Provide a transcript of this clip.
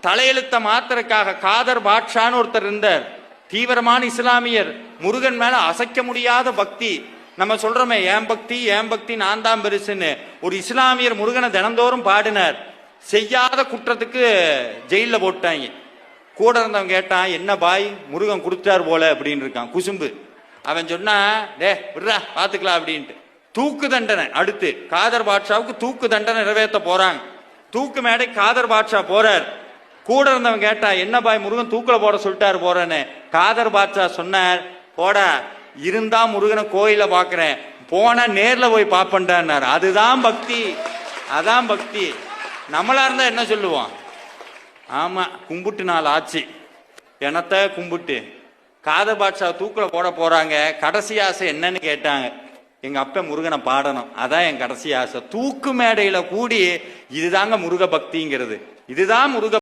தலையெழுத்த மாத்திரக்காக காதர் பாட்ஷான்னு ஒருத்தர் இருந்தார், தீவிரமான இஸ்லாமியர், முருகன் மேல அசைக்க முடியாத பக்தி. நம்ம சொல்றோமே ஏன் பக்தி நான் தான் பெருசுன்னு. ஒரு இஸ்லாமியர் முருகனை தினந்தோறும் பாடினார். செய்யாத குற்றத்துக்கு ஜெயில போட்டாங்க. கூட இருந்தவன் கேட்டான், என்ன பாய் முருகன் கொடுத்தார் போல அப்படின்னு இருக்கான் குசும்பு. அவன் சொன்னா, டே விட்றா பாத்துக்கலாம் அப்படின்ட்டு. தூக்கு தண்டனை அடுத்து காதர் பாட்ஷாவுக்கு தூக்கு தண்டனை நிறைவேற்ற போறாங்க. தூக்கு மேடை காதர் பாட்ஷா போறார். கூட இருந்தவன் கேட்டா, என்ன பாய் முருகன் தூக்குல போட சொல்லிட்டாரு போறேன்னு. காதர் பாட்ஷா சொன்னார், போடா இருந்தா முருகனை கோயில பாக்குறேன், போனா நேர்ல போய் பாப்பண்டார். அதுதான் பக்தி, அதான் பக்தி. நம்மளா இருந்தா என்ன சொல்லுவோம்? ஆமா கும்பிட்டு நாள் ஆச்சு, எனத்த கும்பிட்டு. காதர் பாட்ஷா தூக்குல போட போறாங்க. கடைசி ஆசை என்னன்னு கேட்டாங்க. எங்க அப்ப முருகனை பாடணும், அதான் என் கடைசி ஆசை. தூக்கு மேடையில கூடி இதுதாங்க முருக பக்திங்கிறது, இதுதான் முருக